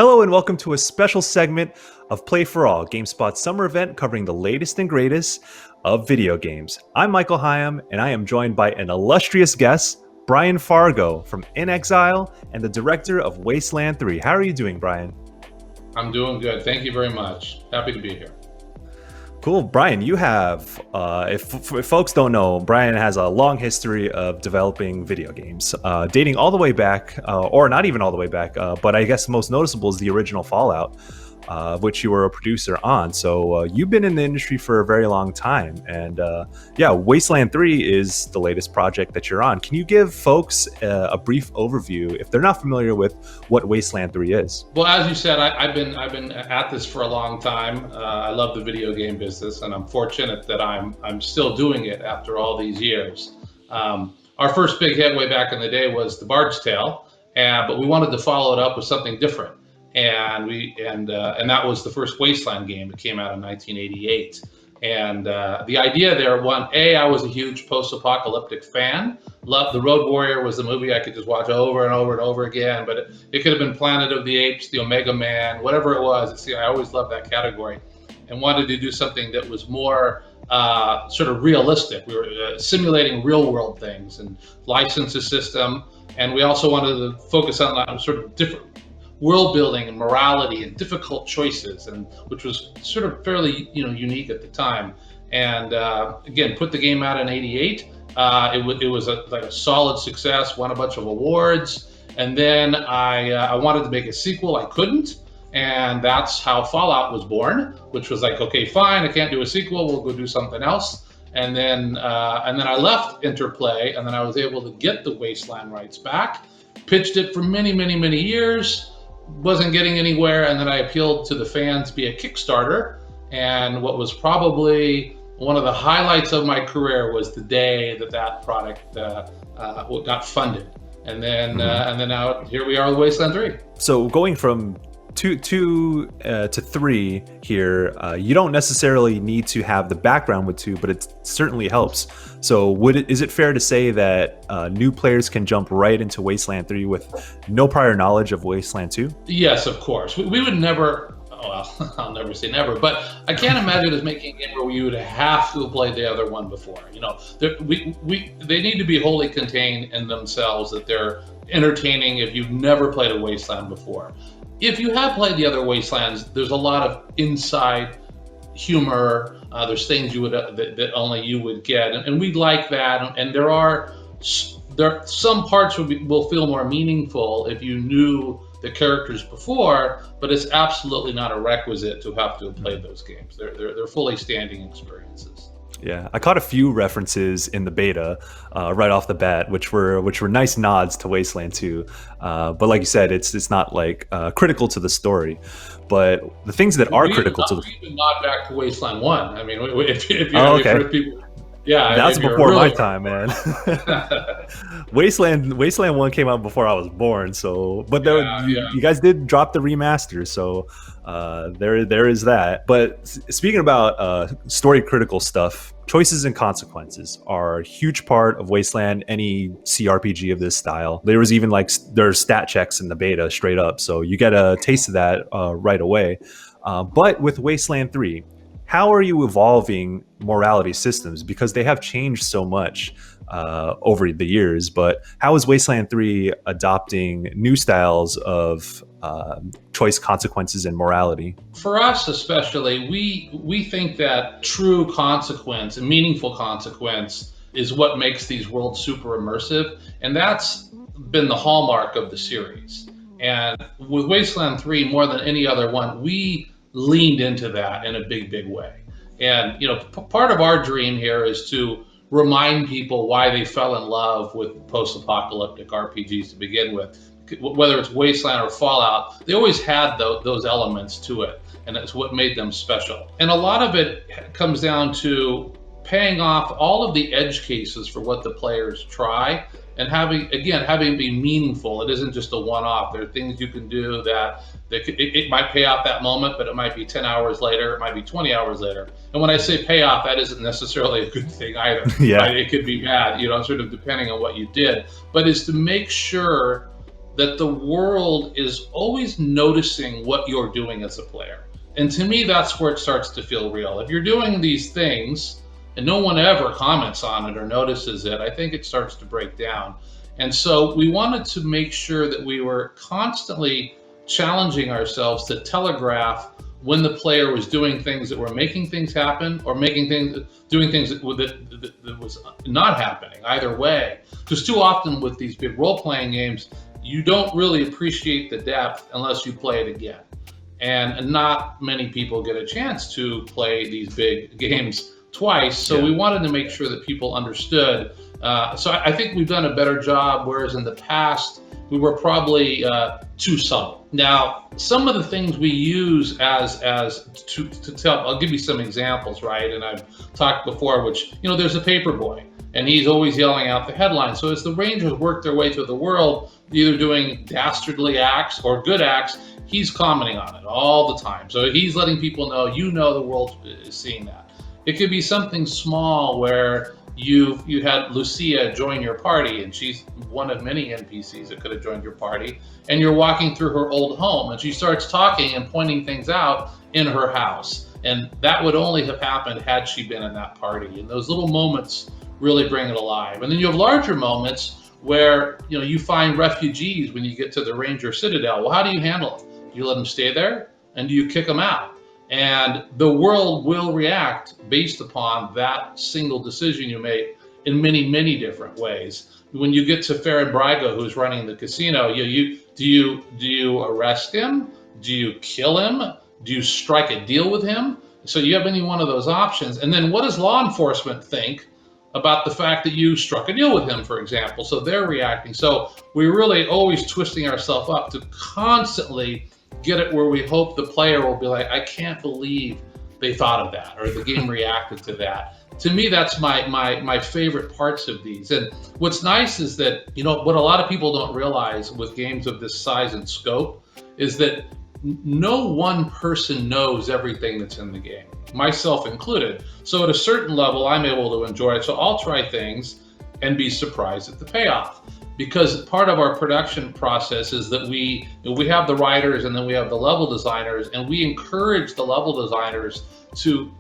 Hello and welcome to a special segment of Play for All, GameSpot's summer event covering the latest and greatest of video games. I'm Michael Hyam, and I am joined by an illustrious guest, Brian Fargo from In Exile and the director of Wasteland 3. How are you doing, Brian? I'm doing good. Thank you very much. Happy to be here. Cool. Brian, you have, if folks don't know, Brian has a long history of developing video games, dating all the way back, or not even all the way back, but I guess most noticeable is the original Fallout, which you were a producer on. So you've been in the industry for a very long time. And Wasteland 3 is the latest project that you're on. Can you give folks a brief overview, if they're not familiar with what Wasteland 3 is? Well, as you said, I've been at this for a long time. I love the video game business, and I'm fortunate that I'm still doing it after all these years. Our first big hit way back in the day was The Bard's Tale, but we wanted to follow it up with something different. And that was the first Wasteland game that came out in 1988. And the idea there, I was a huge post-apocalyptic fan. Loved The Road Warrior was the movie I could just watch over and over and over again. But it could have been Planet of the Apes, the Omega Man, whatever it was. I always loved that category, and wanted to do something that was more sort of realistic. We were simulating real-world things and license a system, and we also wanted to focus on sort of different world building and morality and difficult choices, and which was sort of fairly unique at the time. And again, put the game out in '88. It was a solid success, won a bunch of awards, and then I wanted to make a sequel. I couldn't, and that's how Fallout was born, which was like, okay, fine, I can't do a sequel, we'll go do something else. And then I left Interplay, and then I was able to get the Wasteland rights back, pitched it for many years, wasn't getting anywhere, and then I appealed to the fans via Kickstarter. And what was probably one of the highlights of my career was the day that product got funded. And then now here we are with Wasteland 3. So going from two to three here, you don't necessarily need to have the background with 2, but it certainly helps. So is it fair to say that new players can jump right into Wasteland 3 with no prior knowledge of Wasteland 2? Yes, of course. We would never, well, I'll never say never, but I can't imagine us making a game where you would have to have played the other one before. They need to be wholly contained in themselves, that they're entertaining if you've never played a Wasteland before. If you have played the other Wastelands, there's a lot of inside humor. There's things you would that only you would get, and we like that. And there are some parts will feel more meaningful if you knew the characters before, but it's absolutely not a requisite to have played those games. They're fully standing experiences. Yeah, I caught a few references in the beta right off the bat, which were nice nods to Wasteland 2. But like you said, it's not like critical to the story. But the things that are critical to the we even nod back to Wasteland 1. I mean, if you okay. people, yeah, that's before my time, man. Wasteland 1 came out before I was born, so you guys did drop the remaster, so there is that. But speaking about story critical stuff, choices and consequences are a huge part of Wasteland, any CRPG of this style. There was even there's stat checks in the beta straight up, so you get a taste of that right away. But with Wasteland 3, how are you evolving morality systems? Because they have changed so much over the years, but how is Wasteland 3 adopting new styles of choice, consequences, and morality? For us especially, we think that true consequence and meaningful consequence is what makes these worlds super immersive, and that's been the hallmark of the series. And with Wasteland 3, more than any other one, we leaned into that in a big way. And part of our dream here is to remind people why they fell in love with post-apocalyptic RPGs to begin with. Whether it's Wasteland or Fallout, they always had those elements to it, and that's what made them special. And a lot of it comes down to paying off all of the edge cases for what the players try, and having it be meaningful. It isn't just a one-off. There are things you can do that it might pay off that moment, but it might be 10 hours later, it might be 20 hours later. And when I say payoff, that isn't necessarily a good thing either. Yeah. Right? It could be bad, sort of depending on what you did. But it's to make sure that the world is always noticing what you're doing as a player. And to me, that's where it starts to feel real. If you're doing these things and no one ever comments on it or notices it, I think it starts to break down. And so we wanted to make sure that we were constantly challenging ourselves to telegraph when the player was doing things that were making things happen or doing things that was not happening, either way. Because too often with these big role-playing games, you don't really appreciate the depth unless you play it again. And not many people get a chance to play these big games twice. So we wanted to make sure that people understood. So I think we've done a better job, whereas in the past, we were probably too subtle. Now, some of the things we use as to tell, I'll give you some examples, right? And I've talked before, which, there's a paper boy, and he's always yelling out the headline. So as the Rangers work their way through the world, either doing dastardly acts or good acts, he's commenting on it all the time. So he's letting people know, the world is seeing that. It could be something small where you had Lucia join your party, and she's one of many NPCs that could have joined your party, and you're walking through her old home, and she starts talking and pointing things out in her house. And that would only have happened had she been in that party. And those little moments really bring it alive. And then you have larger moments where you find refugees when you get to the Ranger Citadel. Well, how do you handle it? Do you let them stay there, and do you kick them out? And the world will react based upon that single decision you make in many, many different ways. When you get to Farron Braga, who's running the casino, do you arrest him? Do you kill him? Do you strike a deal with him? So you have any one of those options. And then what does law enforcement think about the fact that you struck a deal with him, for example? So they're reacting. So we're really always twisting ourselves up to constantly get it where we hope the player will be like, I can't believe they thought of that, or the game reacted to that. To me, that's my favorite parts of these. And what's nice is that, what a lot of people don't realize with games of this size and scope is that no one person knows everything that's in the game, myself included. So at a certain level, I'm able to enjoy it. So I'll try things and be surprised at the payoff. Because part of our production process is that we have the writers and then we have the level designers, and we encourage the level designers to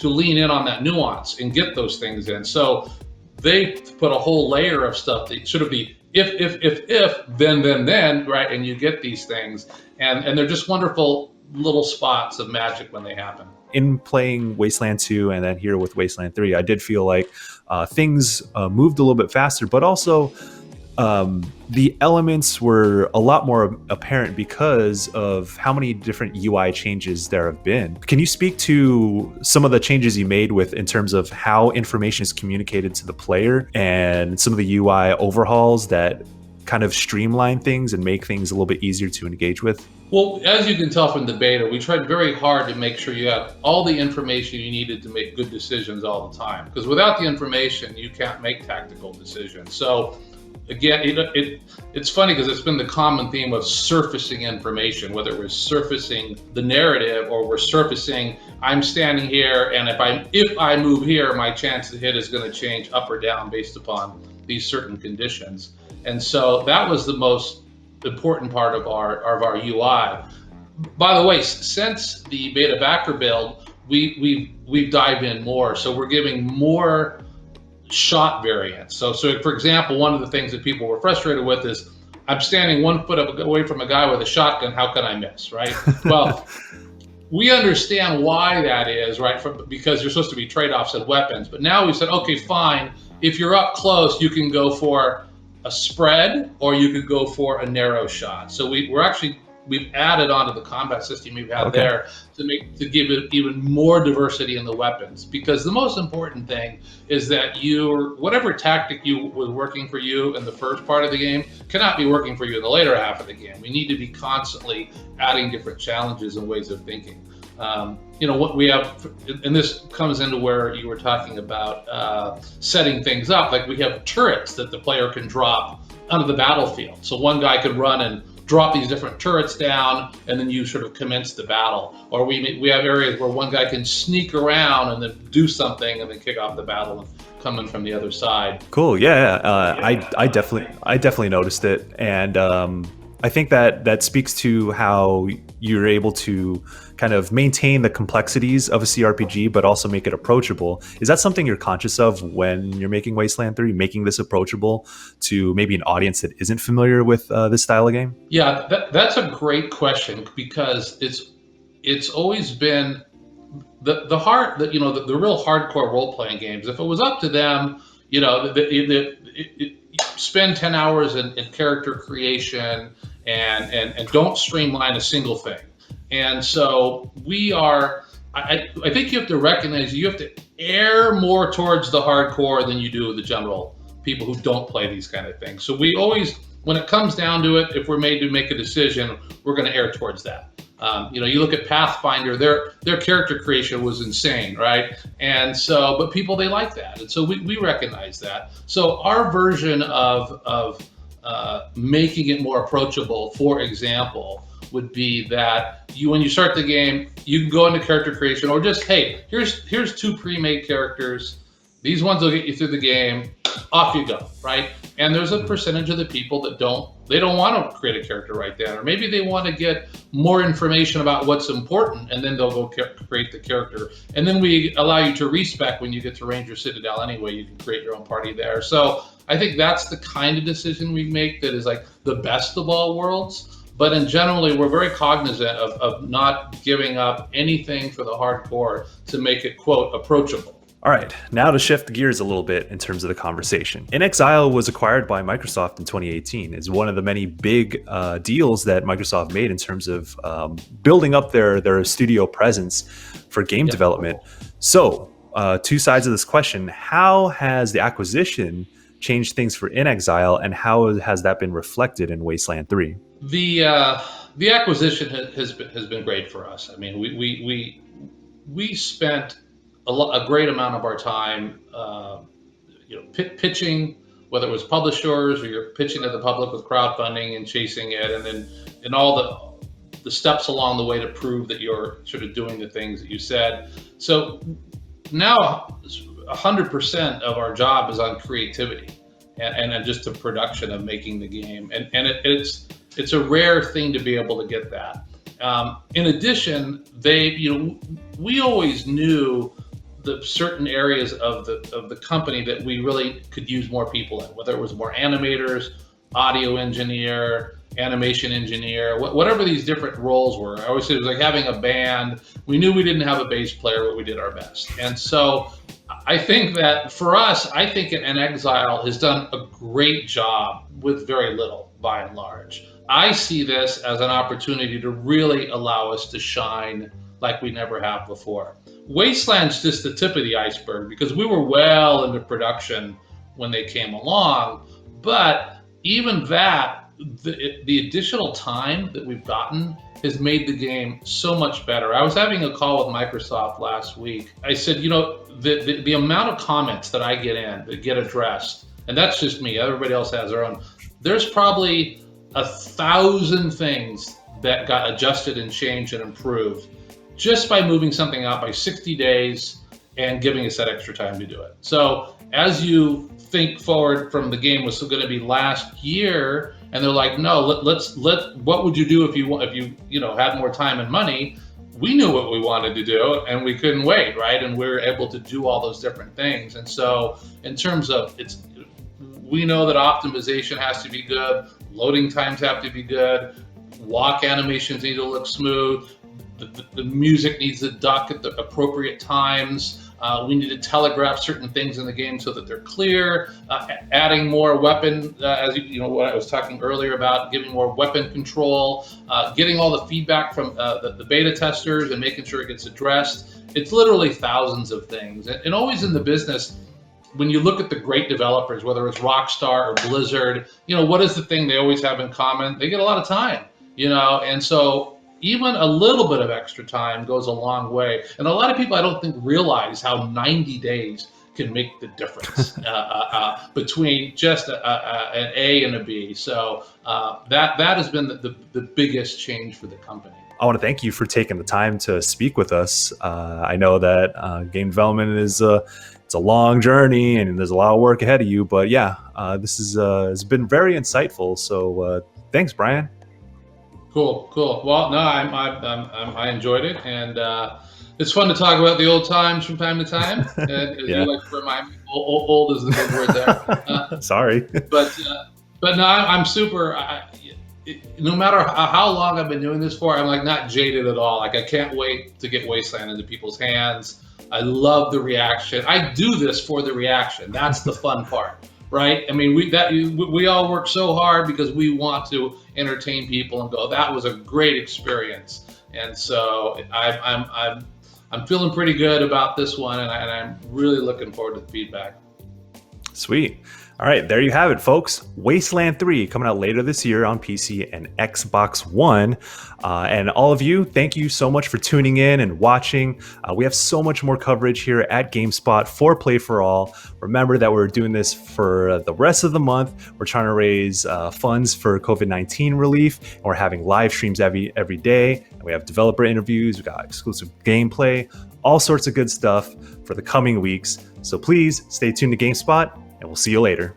lean in on that nuance and get those things in. So they put a whole layer of stuff that sort of be if, then, right? And you get these things, and they're just wonderful little spots of magic when they happen. In playing Wasteland 2 and then here with Wasteland 3, I did feel like things moved a little bit faster, but also the elements were a lot more apparent because of how many different UI changes there have been. Can you speak to some of the changes you made in terms of how information is communicated to the player and some of the UI overhauls that kind of streamline things and make things a little bit easier to engage with? Well, as you can tell from the beta, we tried very hard to make sure you had all the information you needed to make good decisions all the time. Because without the information, you can't make tactical decisions. So again, it's funny because it's been the common theme of surfacing information, whether we're surfacing the narrative or we're surfacing, I'm standing here, and if I move here, my chance to hit is going to change up or down based upon these certain conditions. And so that was the most important part of our UI. By the way, since the beta backer build, we've dived in more, so we're giving more shot variants. So for example, one of the things that people were frustrated with is, I'm standing 1 foot away from a guy with a shotgun, how can I miss, right? Well, we understand why that is, right? Because there's supposed to be trade-offs of weapons. But now we said, okay, fine. If you're up close, you can go for a spread or you could go for a narrow shot. So we've added onto the combat system we've had there to give it even more diversity in the weapons, because the most important thing is that whatever tactic was working for you in the first part of the game cannot be working for you in the later half of the game. We need to be constantly adding different challenges and ways of thinking. What we have, and this comes into where you were talking about setting things up, like we have turrets that the player can drop onto the battlefield. So one guy could run and drop these different turrets down, and then you sort of commence the battle. Or we have areas where one guy can sneak around and then do something and then kick off the battle and come in from the other side. Cool. Yeah. I definitely noticed it. And I think that speaks to how you're able to kind of maintain the complexities of a CRPG, but also make it approachable. Is that something you're conscious of when you're making Wasteland 3, making this approachable to maybe an audience that isn't familiar with this style of game? Yeah, that's a great question, because it's always been the hard, the real hardcore role playing games. If it was up to them, spend 10 hours in character creation and don't streamline a single thing. And so I think you have to recognize you have to err more towards the hardcore than you do the general people who don't play these kind of things. So we always, when it comes down to it, if we're made to make a decision, we're going to err towards that. You look at Pathfinder, their character creation was insane, right? And so, but people, they like that. And so we recognize that. So our version of making it more approachable, for example, would be that when you start the game, you can go into character creation, or just, hey, here's 2 pre-made characters. These ones will get you through the game. Off you go, right? And there's a percentage of the people that don't want to create a character right then, or maybe they want to get more information about what's important, and then they'll go create the character. And then we allow you to respec when you get to Ranger Citadel anyway. You can create your own party there. So I think that's the kind of decision we make that is like the best of all worlds. But in generally, we're very cognizant of not giving up anything for the hardcore to make it, quote, approachable. All right, now to shift gears a little bit in terms of the conversation. In Exile was acquired by Microsoft in 2018. It's one of the many big deals that Microsoft made in terms of building up their studio presence for game development. So, 2 sides of this question. How has the acquisition changed things for In Exile, and how has that been reflected in Wasteland 3? The acquisition has been great for us. I mean, we spent a great amount of our time, pitching, whether it was publishers or you're pitching to the public with crowdfunding and chasing it, and then and all the steps along the way to prove that you're sort of doing the things that you said. So now 100% of our job is on creativity and just the production of making the game, and it's a rare thing to be able to get that. In addition, we always knew the certain areas of the company that we really could use more people in, whether it was more animators, audio engineer, animation engineer, whatever these different roles were. I always say it was like having a band. We knew we didn't have a bass player, but we did our best. And so I think that for us, I think An Exile has done a great job with very little, by and large. I see this as an opportunity to really allow us to shine like we never have before. Wasteland's just the tip of the iceberg, because we were well into production when they came along. But even that, the additional time that we've gotten has made the game so much better. I was having a call with Microsoft last week. I said, the amount of comments that I get in that get addressed, and that's just me, everybody else has their own. There's probably 1,000 things that got adjusted and changed and improved just by moving something out by 60 days and giving us that extra time to do it. So as you think forward from the game was going to be last year, and they're like, no, what would you do if you had more time and money? We knew what we wanted to do, and we couldn't wait, right? And we were able to do all those different things. And so in terms of we know that optimization has to be good, loading times have to be good, walk animations need to look smooth, the music needs to duck at the appropriate times. We need to telegraph certain things in the game so that they're clear. Adding more weapon, as what I was talking earlier about, giving more weapon control, getting all the feedback from the beta testers and making sure it gets addressed. It's literally thousands of things. And always in the business, when you look at the great developers, whether it's Rockstar or Blizzard, what is the thing they always have in common? They get a lot of time, and so even a little bit of extra time goes a long way. And a lot of people, I don't think, realize how 90 days can make the difference between just an A and a B. So that has been the biggest change for the company. I want to thank you for taking the time to speak with us. I know that game development is it's a long journey and there's a lot of work ahead of you. But yeah, this has been very insightful. So thanks, Brian. Cool. Well, no, I enjoyed it, and it's fun to talk about the old times from time to time. And as you Yeah. like to remind me, old is the good word there. Sorry. But no, I'm super. No matter how long I've been doing this for, I'm like not jaded at all. Like I can't wait to get Wasteland into people's hands. I love the reaction. I do this for the reaction. That's the fun part, right? I mean, we all work so hard because we want to entertain people and go. That was a great experience, and so I'm feeling pretty good about this one, and I'm really looking forward to the feedback. Sweet. All right, there you have it, folks. Wasteland 3 coming out later this year on PC and Xbox One. And all of you, thank you so much for tuning in and watching. We have so much more coverage here at GameSpot for Play for All. Remember that we're doing this for the rest of the month. We're trying to raise funds for COVID-19 relief, and we're having live streams every day. And we have developer interviews, we got exclusive gameplay, all sorts of good stuff for the coming weeks. So please stay tuned to GameSpot, and we'll see you later.